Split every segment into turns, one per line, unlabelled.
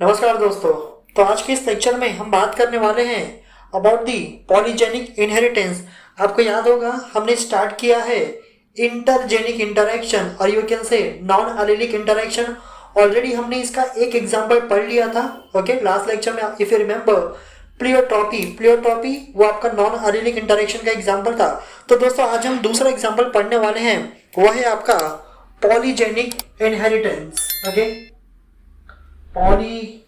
नमस्कार दोस्तों। तो आज के इस लेक्चर में हम बात करने वाले हैं अबाउट दी पॉलीजेनिक इनहेरिटेंस। आपको याद होगा हमने स्टार्ट किया है इंटरजेनिक इंटरेक्शन और यू कैन से नॉन एलिलिक इंटरेक्शन। ऑलरेडी हमने इसका एक एग्जांपल पढ़ लिया था ओके लास्ट लेक्चर में, इफ यू रिमेंबर। प्लियोट्रॉपी वो आपका नॉन एलिलिक इंटरेक्शन का एग्जांपल था। तो दोस्तों आज हम दूसरा एग्जांपल पढ़ने वाले हैं, वो है आपका polygenic inheritance. Okay, polygenic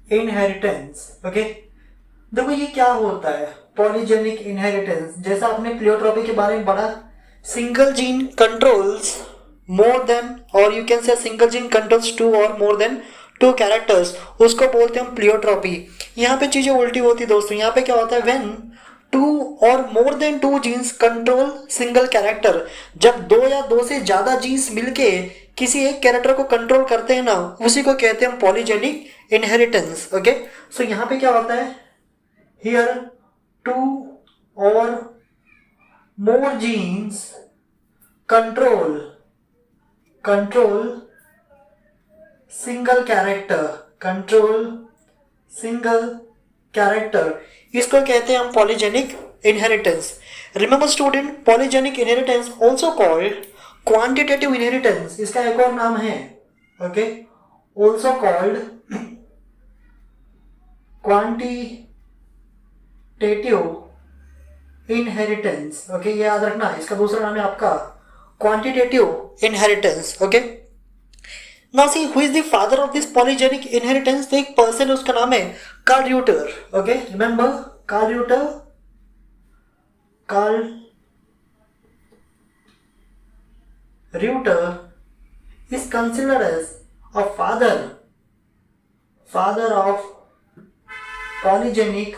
inheritance. Okay, देखो ये क्या होता है पॉलीजेनिक इनहेरिटेंस। जैसा आपने प्लियोट्रॉपी के बारे में पढ़ा, single gene controls more than और you can say single gene controls two और मोर देन टू कैरेक्टर्स, उसको बोलते हैं हम प्लियोट्रॉपी। यहाँ पे चीजें उल्टी होती दोस्तों। यहाँ पे क्या होता है, व्हेन टू और more than two genes control single character. जब दो या दो से ज्यादा जीन्स मिलके किसी एक कैरेक्टर को कंट्रोल करते हैं ना, उसी को कहते हैं हम पॉलीजेनिक इनहेरिटेंस। ओके, सो यहाँ पे क्या होता है, हियर टू और more genes control single character, इसको कहते हैं हम polygenic inheritance. Remember student, polygenic inheritance also called quantitative inheritance, इसका एक और नाम है। Okay, also called quantitative inheritance. Okay, ये याद रखना, इसका दूसरा नाम है आपका quantitative inheritance. Okay, now see who is the father of this polygenic inheritance. तो एक पर्सन है, उसका नाम है Kolreuter. Okay, remember Kolreuter is considered as a father of polygenic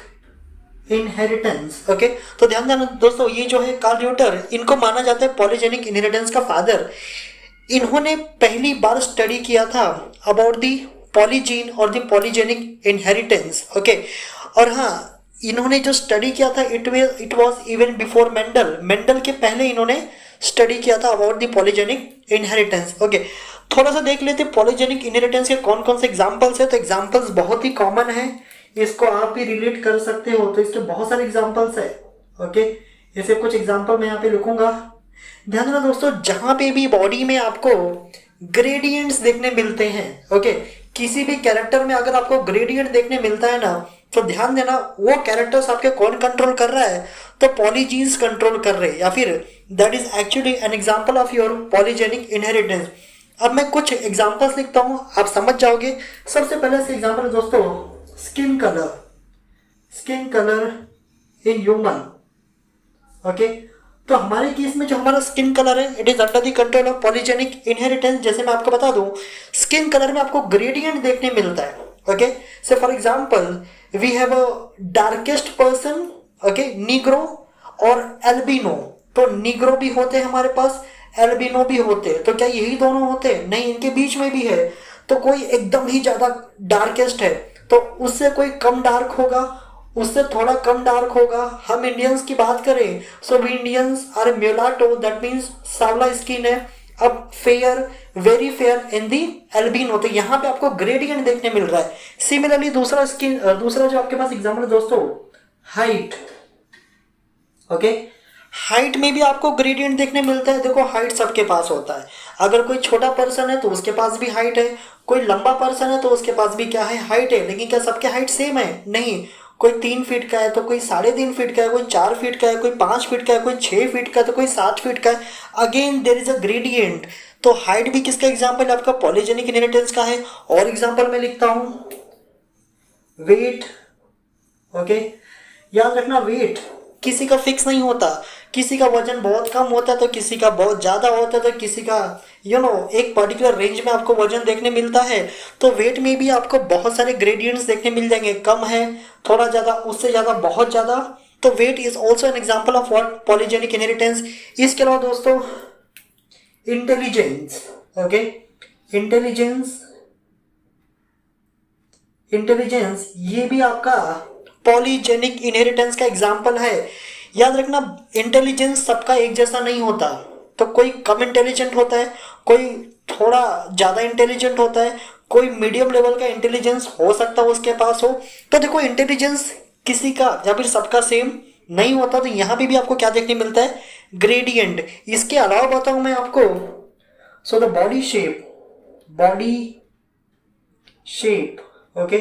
inheritance। Okay, तो ध्यान देना दोस्तों, ये जो है कार्ल र्यूटर, इनको माना जाता है पॉलीजेनिक इनहेरिटेंस का फादर। इन्होंने पहली बार स्टडी किया था अबाउट दी पॉलीजीन और दी पॉलीजेनिक इनहेरिटेंस। ओके, और हाँ, इन्होंने जो स्टडी किया था it was even before Mendel के पहले इन्होंने स्टडी किया था about the polygenic inheritance. Okay, थोड़ा सा देख लेते पॉलीजेनिक इनहेरिटेंस के कौन कौन से एग्जांपल्स है। तो एग्जांपल्स बहुत ही कॉमन है, इसको आप भी रिलेट कर सकते हो, तो इसके बहुत सारे एग्जांपल्स है। ओके, ऐसे कुछ एग्जांपल मैं यहाँ पे लिखूंगा। ध्यान देना दोस्तों, जहां पे भी बॉडी में आपको ग्रेडियंट्स देखने मिलते हैं, ओके, किसी भी कैरेक्टर में अगर आपको ग्रेडियंट देखने मिलता है ना, तो ध्यान देना वो कैरेक्टर्स आपके कौन कंट्रोल कर रहा है, तो पॉलीजीन्स कंट्रोल कर रहे हैं, या फिर that is actually an example of your polygenic inheritance. अब मैं कुछ एग्जांपल्स लिखता हूं, आप समझ जाओगे। सबसे पहले से एग्जांपल है दोस्तों, skin colour in human. Okay, तो हमारे केस में जो हमारा स्किन कलर है, it is under the control of polygenic inheritance. जैसे मैं आपको बता दूं, स्किन कलर में आपको ग्रेडियंट देखने मिलता है। Okay, say for example we have a darkest person, okay, negro और एल्बिनो। तो नीग्रो भी होते हैं हमारे पास, एल्बिनो भी होते हैं। तो क्या यही दोनों होते हैं? नहीं, इनके बीच में भी है। तो कोई एकदम ही ज्यादा डार्केस्ट है, तो उससे कोई कम डार्क होगा, उससे थोड़ा कम डार्क होगा। हम इंडियंस की बात करें, so we Indians are mulatto, that means सांवला स्किन है। अब fair, very fair in the albino. तो यहाँ पे आपको ग्रेडियंट देखने मिल रहा है। सिमिलरली दूसरा जो आपके पास एग्जाम्पल है दोस्तों, हाइट। ओके, हाइट में भी आपको ग्रेडियंट देखने मिलता है। देखो, हाइट सबके पास होता है। अगर कोई छोटा पर्सन है तो उसके पास भी हाइट है, कोई लंबा पर्सन है तो उसके पास भी क्या है, हाइट है। लेकिन क्या सबके हाइट सेम है? नहीं, कोई 3 फीट का है तो कोई 3.5 फीट का है, कोई 4 फीट का है, कोई 5 फीट का है, कोई 6 फीट का है, तो कोई 7 फीट का है। Again there is a gradient. तो हाइट भी किसका एग्जाम्पल है? आपका पॉलीजेनिक इनहेरिटेंस का है। और एग्जाम्पल मैं लिखता हूं, वेट। ओके, याद रखना, वेट किसी का फिक्स नहीं होता। किसी का वजन बहुत कम होता है तो किसी का बहुत ज़्यादा होता है, तो किसी का एक पर्टिकुलर रेंज में आपको वजन देखने मिलता है। तो वेट में भी आपको बहुत सारे ग्रेडियंट्स देखने मिल जाएंगे, कम है, थोड़ा ज़्यादा, उससे ज़्यादा, बहुत ज़्यादा। तो weight is also an example of what, polygenic inheritance. इसके अलावा दोस्तों इंटेलिजेंस। ओके, इंटेलिजेंस ये भी आपका पॉलीजेनिक इनहेरिटेंस का एग्जाम्पल है। याद रखना, इंटेलिजेंस सबका एक जैसा नहीं होता। तो कोई कम इंटेलिजेंट होता है, कोई थोड़ा ज़्यादा इंटेलिजेंट होता है, कोई मीडियम लेवल का इंटेलिजेंस हो सकता है उसके पास हो। तो देखो इंटेलिजेंस किसी का या फिर सबका सेम नहीं होता, तो यहाँ पे भी आपको क्या देखने मिलता है, ग्रेडियंट। इसके अलावा बताऊँ मैं आपको, so the body shape okay.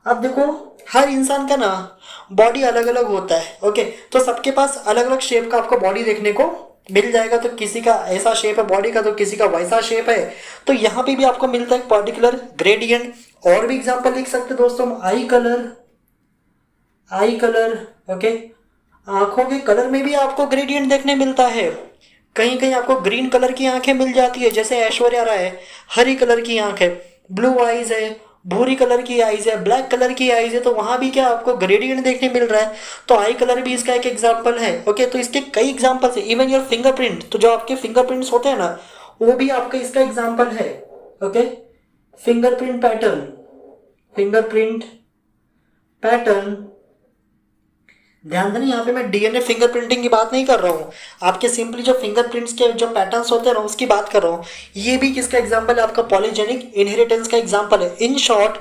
अब देखो हर इंसान का ना बॉडी अलग अलग होता है ओके, तो सबके पास अलग अलग शेप का आपको बॉडी देखने को मिल जाएगा। तो किसी का ऐसा शेप है बॉडी का, तो किसी का वैसा शेप है। तो यहाँ पे भी आपको मिलता है पर्टिकुलर ग्रेडियंट। और भी एग्जांपल लिख सकते दोस्तों हम, आई कलर ओके। आंखों के कलर में भी आपको ग्रेडियंट देखने मिलता है। कहीं कहीं आपको ग्रीन कलर की आंखें मिल जाती है, जैसे ऐश्वर्या राय है, हरी कलर की आंख है, ब्लू आईज है, भूरी कलर की आईज है, ब्लैक कलर की आईज है। तो वहां भी क्या आपको ग्रेडियंट देखने मिल रहा है। तो आई कलर भी इसका एक एग्जांपल है ओके। तो इसके कई एग्जांपल्स है। इवन योर फिंगरप्रिंट, तो जो आपके फिंगरप्रिंट्स होते हैं ना, वो भी आपका इसका एग्जांपल है ओके। फिंगरप्रिंट पैटर्न, ध्यान देना यहाँ पे मैं डीएनए फिंगरप्रिंटिंग की बात नहीं कर रहा हूँ, आपके सिंपली जो फिंगरप्रिंट्स के जो पैटर्न्स होते हैं ना उसकी बात कर रहा हूँ। ये भी किसका एग्जांपल है, आपका पॉलीजेनिक इनहेरिटेंस का एग्जांपल है। इन शॉर्ट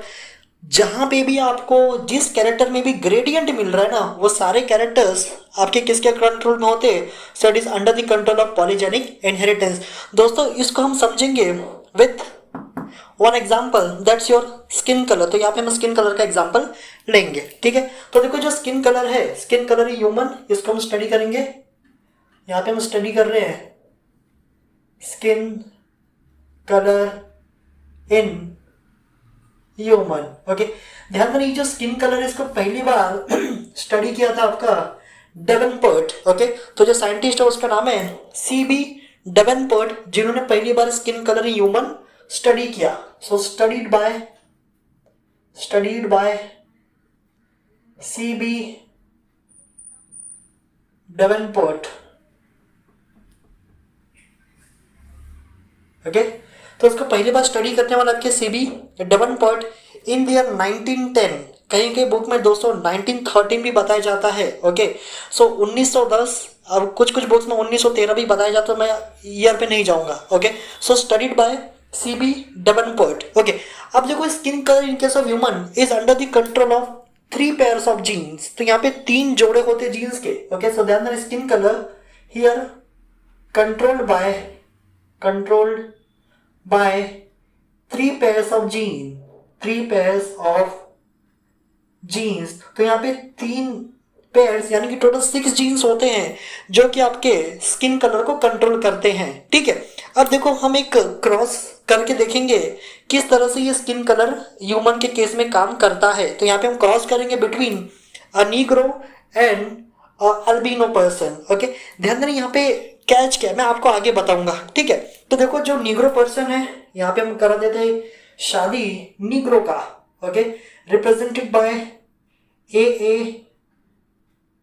जहाँ पे भी आपको जिस कैरेक्टर में भी ग्रेडियंट मिल रहा है ना, वो सारे कैरेक्टर्स आपके किसके कंट्रोल में होते हैं, so it is under the control of polygenic inheritance. दोस्तों इसको हम समझेंगे with one example, that's your skin colour. तो यहाँ पे हम स्किन कलर का एग्जाम्पल लेंगे, ठीक है। तो देखो जो स्किन कलर है, स्किन कलर ह्यूमन, इसको हम स्टडी करेंगे। यहाँ पे हम स्टडी कर रहे हैं skin colour in human okay. ध्यान देना, जो स्किन कलर है इसको पहली बार स्टडी किया था आपका डेवनपोर्ट ओके। तो जो साइंटिस्ट है उसका नाम है सीबी डेवनपोर्ट, जिन्होंने पहली बार skin colour in human study किया। So studied by C B Davenport okay. तो उसको पहली बार स्टडी करने वाला आपके C B Davenport in the year 1910। कहीं कहीं बुक में दोस्तों 1913 भी बताया जाता है ओके। सो 1910, अब कुछ कुछ बुक्स में 1913 भी बताया जाता है, मैं ईयर पे नहीं जाऊंगा okay. So studied by C B Davenport okay. अब देखो skin colour in case of human is under the control of 3 pairs of genes. तो यहाँ पे 3 जोड़े होते हैं जीन्स के ओके। सो ध्यान देना, skin colour here controlled by 3 pairs of genes. तो यहाँ पे 3 पेयर्स यानी कि टोटल 6 जीन्स होते हैं जो कि आपके स्किन कलर को कंट्रोल करते हैं, ठीक है। अब देखो हम एक क्रॉस करके देखेंगे किस तरह से ये स्किन कलर ह्यूमन के केस में काम करता है। तो यहाँ पे हम क्रॉस करेंगे between a Negro and albino person okay. ध्यान देना यहाँ पे कैच क्या है मैं आपको आगे बताऊंगा, ठीक है। तो देखो जो नीग्रो पर्सन है, यहाँ पे हम करा देते हैं शादी नीग्रो का okay, represented by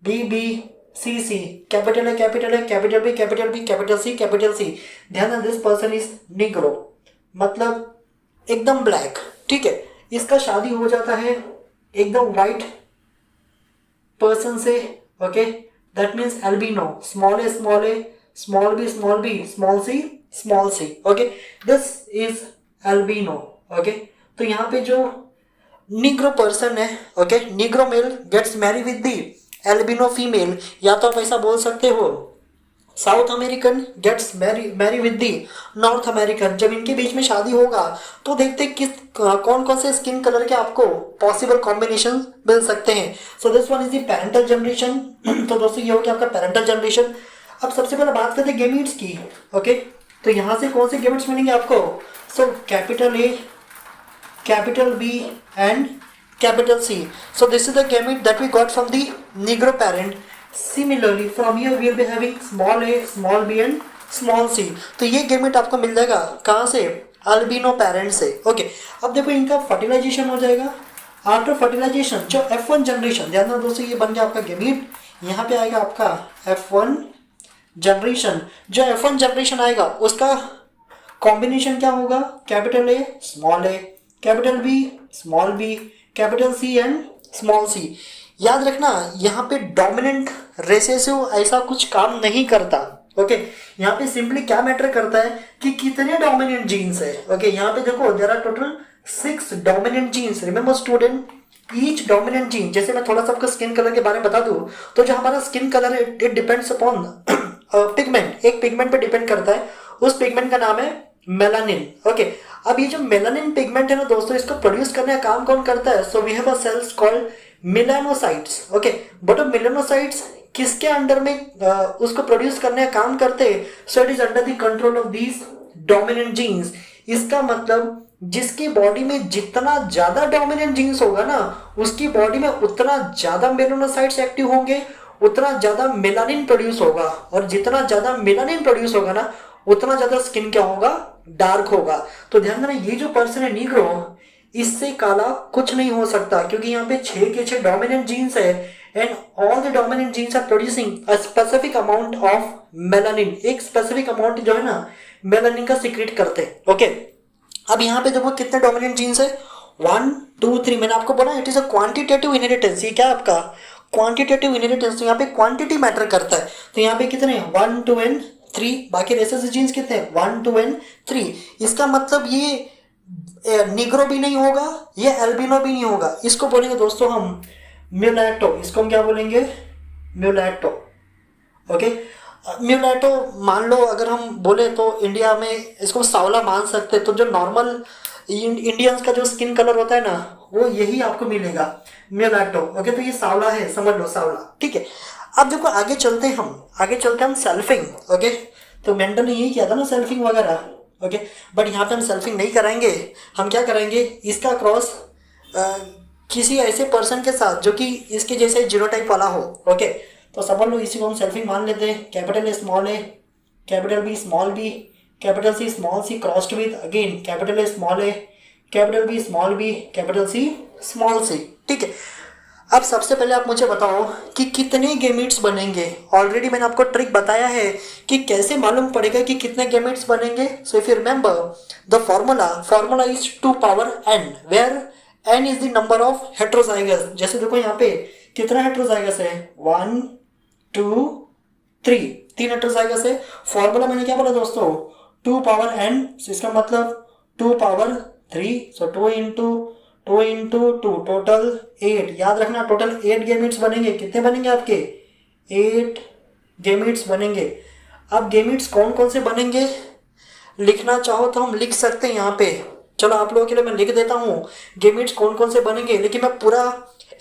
AABBCC, capital है, कैपिटल है, capital B, capital B, capital C, capital C। ध्यान देना, दिस पर्सन इज निग्रो, मतलब एकदम ब्लैक, ठीक है। इसका शादी हो जाता है एकदम वाइट पर्सन से okay, that means albino, small a, small b, small c okay, this is albino okay. तो यहाँ पे जो निग्रो पर्सन है okay, negro male gets marry with the albino female, या तो आप ऐसा बोल सकते हो south American gets marry with the north American. जब इनके बीच में शादी होगा तो देखते किस कौन कौन से स्किन कलर के आपको पॉसिबल कॉम्बिनेशन मिल सकते हैं। सो this one is the parental generation. तो दोस्तों ये हो गया आपका पेरेंटल जनरेशन। अब सबसे पहले बात करते हैं गेमीट्स की ओके। तो यहाँ से कौन से गेमीट्स मिलेंगे आपको, so capital A, capital B and capital C. So this is the gamete that we got from the negro parent. Similarly from here we will be having small a, small b and small c. तो ये gamete आपको मिल जाएगा कहाँ से, albino parent से okay. अब देखो इनका फर्टिलाइजेशन हो जाएगा। आफ्टर फर्टिलाइजेशन जो F1 जनरेशन, ध्यान देना दोस्तों, ये बन गया आपका गेमीट। यहाँ पे आएगा आपका F1 जनरेशन। जो F1 जनरेशन आएगा उसका कॉम्बिनेशन क्या होगा, capital A, capital B, small b, capital C and small c। याद रखना यहाँ पे डोमिनेंट रेसेसिव ऐसा कुछ काम नहीं करता ओके। यहाँ पे सिंपली क्या मैटर करता है कि कितने डोमिनेंट जीन्स है। ओके, यहाँ पे देखो there are total 6 dominant genes. Remember student, each dominant gene, जैसे मैं थोड़ा सा आपको स्किन कलर के बारे में बता दूं, तो जो हमारा स्किन कलर है इट डिपेंड्स अपॉन पिगमेंट, एक पिगमेंट पे डिपेंड करता है। उस पिगमेंट का नाम है मेलानिन। ओके, अब ये जो मेलानिन पिगमेंट है ना दोस्तों, इसको प्रोड्यूस करने का काम कौन करता है? So we have a cells called melanocytes. Okay, but melanocytes किसके अंडर में उसको प्रोड्यूस करने का काम करते हैं? So it is under the control of these dominant genes. इसका मतलब जिसकी बॉडी में जितना ज्यादा डोमिनेंट जीन्स होगा ना, उसकी बॉडी में उतना ज्यादा मेलानोसाइट्स एक्टिव होंगे, उतना ज्यादा मेलानिन प्रोड्यूस होगा, और जितना ज्यादा मेलानिन प्रोड्यूस होगा ना, उतना ज्यादा स्किन क्या होगा? डार्क होगा। तो ध्यान देना, ये जो पर्सन है नीग्रो, इससे काला कुछ नहीं हो सकता, क्योंकि यहाँ पे 6 के 6 डोमिनेंट जीन्स है and all the dominant genes are producing a specific amount of melanin. एक स्पेसिफिक अमाउंट जो है ना मेलानिन का सीक्रेट करते हैं। ओके, अब यहाँ पे देखो कितने डोमिनेंट जीन्स है? 1 2 3। मैंने आपको बोला it is a quantitative inheritance. ये क्या आपका क्वांटिटेटिव इनहेरिटेंस? तो यहाँ पे क्वांटिटी मैटर करता है। तो यहाँ पे कितने? 1 2 एंड 3। बाकी रेसेसिव जीन्स कितने? 1 2 एंड 3। इसका मतलब ये निग्रो भी नहीं होगा, ये एल्बिनो भी नहीं होगा। इसको बोलेंगे दोस्तों हम म्यूलैटो। इसको हम क्या बोलेंगे? म्यूलैटो। ओके, म्यूलैटो मान लो अगर हम बोले तो इंडिया में इसको सांवला मान सकते हैं। तो जो नॉर्मल इंडियंस का जो स्किन कलर होता है ना, वो यही आपको मिलेगा, म्यूलैटो। ओके, तो ये सांवला है, समझ लो सांवला। ठीक है, अब देखो आगे चलते हैं हम सेल्फिंग। ओके, तो मेंटल ने यही किया था ना सेल्फिंग वगैरह। ओके, बट यहाँ पे हम सेल्फिंग नहीं कराएंगे। हम क्या करेंगे? इसका क्रॉस किसी ऐसे पर्सन के साथ जो कि इसके जैसे जीनोटाइप वाला हो। ओके, तो समझ लो इसी को हम सेल्फिंग मान लेते हैं। Capital A small A, capital B small B, capital C small C crossed with again capital A small A, capital B small B, capital C small C. ठीक है, अब सबसे पहले आप मुझे बताओ कि कितने गेमीट्स बनेंगे। ऑलरेडी मैंने आपको ट्रिक बताया है कि कैसे मालूम पड़ेगा कि कितने गेमीट्स बनेंगे। So if you remember the formula is 2 power n, where n is the number of heterozygous. जैसे देखो यहाँ पे कितना हेट्रोजाइगस है? 1 2 3, 3 हेट्रोजाइगस है। फॉर्मूला मैंने क्या बोला दोस्तों? 2 पावर n। इसका मतलब 2 पावर 3, सो 2 इंटू 2 टोटल 8। याद रखना टोटल 8 गेमिट्स बनेंगे। कितने बनेंगे आपके? 8 गेमिट्स बनेंगे। अब गेमिट्स कौन कौन से बनेंगे लिखना चाहो तो हम लिख सकते हैं यहाँ पे। चलो आप लोगों के लिए मैं लिख देता हूँ गेमिट्स कौन कौन से बनेंगे, लेकिन मैं पूरा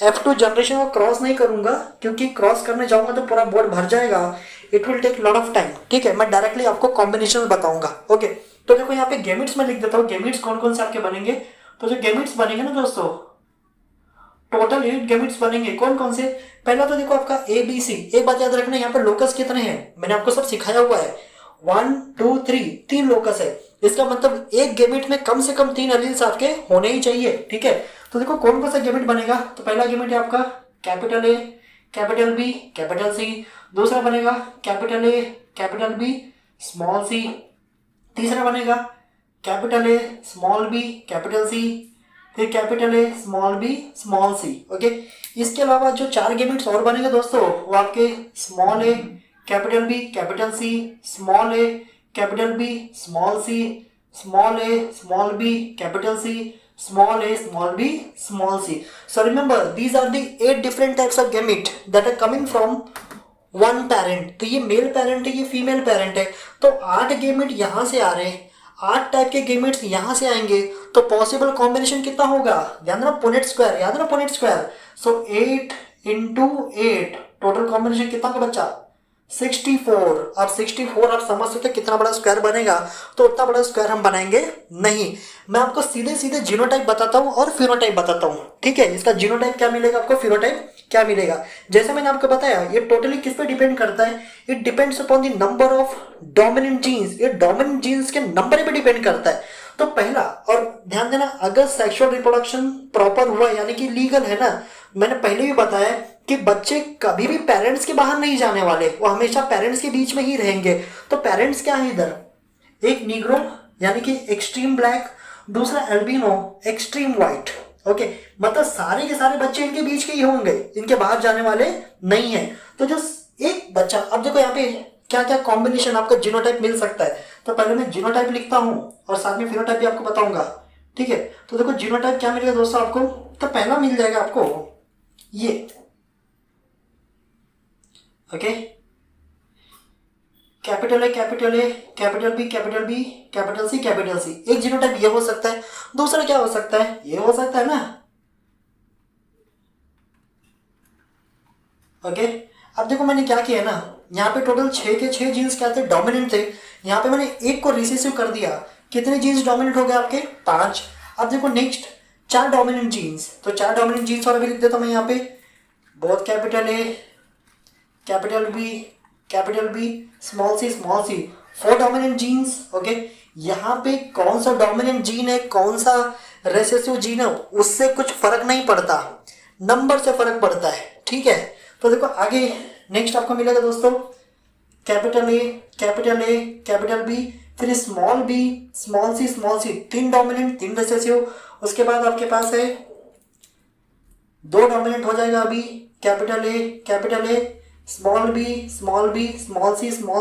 F2 जनरेशन को क्रॉस नहीं करूंगा, क्योंकि क्रॉस करने जाऊंगा तो पूरा बोर्ड भर जाएगा। It will take lot of time. ठीक है, मैं डायरेक्टली आपको कॉम्बिनेशन बताऊंगा। ओके, तो देखो यहाँ पे गेमिट्स में लिख देता हूँ गेमिट्स कौन कौन से आपके बनेंगे। तो जो गेमिट्स बनेंगे ना दोस्तों, टोटल 8 गेमिट्स बनेंगे। कौन कौन से? पहला तो देखो आपका ABC। एक बात याद रखना, यहाँ पे लोकस कितने हैं मैंने आपको सब सिखाया हुआ है। 1 2 3, 3 लोकस है। इसका मतलब एक गेमिट में कम से कम 3 एलील्स आपके होने ही चाहिए। ठीक है, तो देखो कौन कौन सा गेमिट बनेगा। तो पहला गेमिट है आपका capital A, capital B, capital C. दूसरा बनेगा capital A, capital B, small C. तीसरा बनेगा capital A, small B, capital C, फिर capital A, small B, small C. Okay, इसके अलावा जो 4 गेमिट्स और बनेंगे दोस्तों, वो आपके small A, capital B, capital C, small A, capital B, small c, small a, small B, capital C, small a, small b, small c. So remember these are the 8 different types of gamete that are coming from one parent. तो ये male parent है, ये female parent है। तो 8 gamete यहाँ से आ रहे हैं, 8 टाइप के गेमेट्स यहाँ से आएंगे। तो पॉसिबल कॉम्बिनेशन कितना होगा? ध्यान देना, पुनेट स्क्वायर। याद है ना पुनेट स्क्वायर। सो 8 इंटू 8 टोटल कॉम्बिनेशन कितना का बच्चा? 64। अब 64 आप समझ सकते कितना बड़ा स्क्वायर बनेगा। तो उतना बड़ा स्क्वायर हम बनाएंगे नहीं। मैं आपको सीधे सीधे जीनोटाइप बताता हूँ और फिनोटाइप बताता हूँ। ठीक है, इसका जीनोटाइप क्या मिलेगा आपको, फिनोटाइप क्या मिलेगा। जैसे मैंने आपको बताया ये टोटली किस पे डिपेंड करता है? It depends upon the number of dominant genes. ये डोमिनेंट जीन्स के नंबर पे डिपेंड करता है। तो पहला, और ध्यान देना, अगर सेक्सुअल रिप्रोडक्शन प्रॉपर हुआ यानी कि लीगल है ना, मैंने पहले भी बताया कि बच्चे कभी भी पेरेंट्स के बाहर नहीं जाने वाले, वो हमेशा पेरेंट्स के बीच में ही रहेंगे। तो पेरेंट्स क्या है इधर? एक नीग्रो यानी कि एक्सट्रीम ब्लैक, दूसरा एल्बिनो एक्सट्रीम व्हाइट। ओके, मतलब सारे के सारे बच्चे इनके बीच के ही होंगे, इनके बाहर जाने वाले नहीं है। तो जो एक बच्चा, अब देखो यहाँ पे क्या क्या कॉम्बिनेशन आपका जीनोटाइप मिल सकता है। तो पहले मैं जीनोटाइप लिखता हूँ और साथ में फिनोटाइप भी आपको बताऊंगा, ठीक है। तो देखो जीनोटाइप क्या मिलेगा दोस्तों आपको, तो पहला मिल जाएगा आपको ये, okay, capital A capital A capital B capital B capital C capital C. एक जीनोटाइप ये हो सकता है, दूसरा क्या हो सकता है, ये हो सकता है ना, ओके। अब देखो मैंने क्या किया ना, यहाँ पे टोटल 6 के 6 जीन्स क्या थे, डोमिनेंट थे। यहाँ पे मैंने एक को रिसेसिव कर दिया, कितने जीन्स डोमिनेंट हो गए आपके, 5। अब देखो नेक्स्ट 4 डोमिनेंट जीन्स, तो 4 डोमिनेंट जीन्स और भी लिख देता हूँ मैं यहाँ पे, बहुत capital A capital B small c 4 dominant genes, okay. यहाँ पे कौन सा डोमिनेंट जीन है, कौन सा रेसेसिव जीन है, उससे कुछ फर्क नहीं पड़ता, नंबर से फर्क पड़ता है, ठीक है। तो देखो आगे नेक्स्ट आपको मिलेगा दोस्तों, कैपिटल ए कैपिटल बी, फिर स्मॉल सी 3 डोमिनेंट 3 रिसेसिव। उसके बाद आपके पास है 2 डोमिनेंट हो जाएगा अभी, कैपिटल ए स्मॉल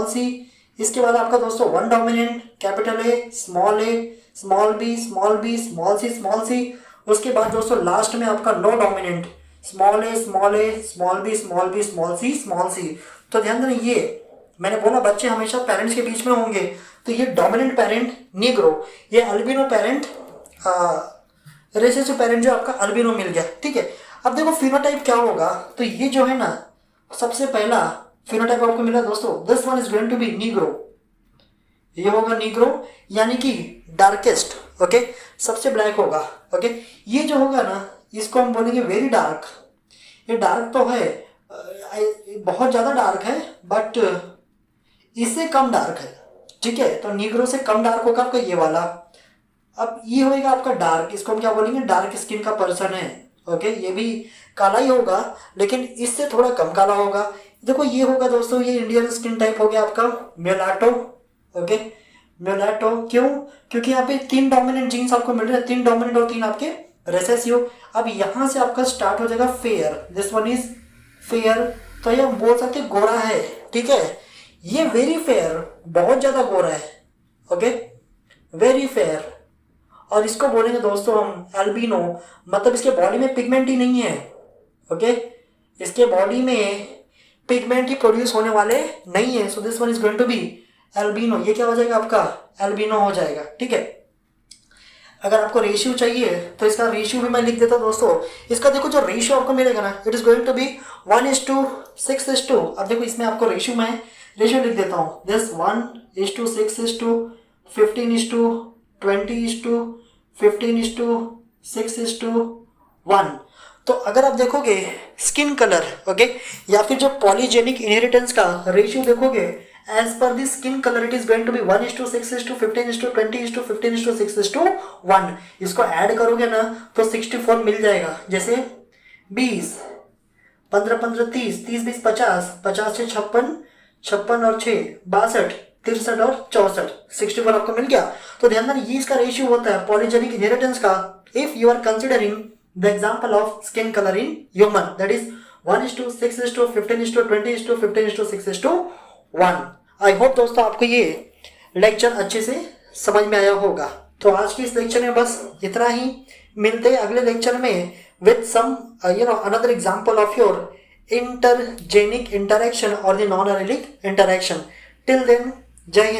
सी। इसके बाद आपका दोस्तों 1 dominant, capital A small C. उसके बाद दोस्तों लास्ट में आपका 9 डोमिनेंट, स्मॉल सी। तो ध्यान देना, ये मैंने बोला बच्चे हमेशा पेरेंट्स के बीच में होंगे, तो ये डोमिनेंट पेरेंट नीग्रो, ये अल्बिनो पेरेंट, रेसेसिव पेरेंट जो आपका अल्बिनो मिल गया, ठीक है। अब देखो फिनोटाइप क्या होगा, तो ये जो है ना सबसे पहला फिनोटाइप आपको मिला दोस्तों, this one is going to be negro, ये होगा नीग्रो यानी कि डार्केस्ट, ओके, सबसे ब्लैक होगा, ओके। ये जो होगा ना इसको हम बोलेंगे वेरी डार्क, ये डार्क तो है, बहुत ज़्यादा डार्क है बट इससे कम डार्क है, ठीक है। तो नीग्रो से कम डार्क होगा आपका ये वाला। अब ये होगा आपका डार्क, इसको हम क्या बोलेंगे, डार्क स्किन का पर्सन है, ओके। ये भी काला ही होगा लेकिन इससे थोड़ा कम काला होगा। देखो ये होगा दोस्तों, ये इंडियन स्किन टाइप हो गया आपका म्यूलाटो, ओके, म्यूलाटो। क्यों, क्योंकि यहाँ पे 3 डोमिनेंट जीन्स आपको मिल रहे हैं, 3 डोमिनेंट और 3 आपके रेसेसिव। अब यहाँ से आपका स्टार्ट हो जाएगा fair, this one is fair, तो ये हम बोल सकते गोरा है, ठीक है। ये वेरी फेयर, बहुत ज्यादा गोरा है, ओके, वेरी फेयर। और इसको बोलेंगे दोस्तों हम एल्बिनो, मतलब इसके बॉडी में पिगमेंट ही नहीं है, ओके, इसके बॉडी में पिगमेंट ही प्रोड्यूस होने वाले नहीं है। So this one is going to be albino, ये क्या हो जाएगा आपका एल्बिनो हो जाएगा, ठीक है। अगर आपको रेशियो चाहिए तो इसका रेशियो भी मैं लिख देता हूँ दोस्तों। इसका देखो जो रेशियो आपको मिलेगा ना, it is going to be 1:6:2। अब देखो इसमें आपको रेशियो में रेशियो लिख देता हूँ, दिस 1:6:2, 15:20:15:6:1। तो अगर आप देखोगे स्किन कलर, ओके, या फिर जो पॉलीजेनिक इनहेरिटेंस का रेशियो देखोगे, as per the skin colour it is going to be 1:6:15:20:15:6:1। इसको ऐड करोगे ना तो 64 मिल जाएगा। जैसे 20, 15-15 30, 30-20 50, 50 से 56, 56 और 6 62, 63 और 64, 64 आपको मिल गया। तो ध्यान देना ये इसका रेशियो होता है पॉलीजेनिक इनहेरिटेंस का, if you are considering the example of skin colour in human, that is 1:6:15:20:15:6:1। I hope दोस्तों आपको ये लेक्चर अच्छे से समझ में आया होगा। तो आज के इस लेक्चर में बस इतना ही, मिलते हैं अगले लेक्चर में with some another example of your intergenic interaction और the non allelic interaction. Till then, जय हिंद।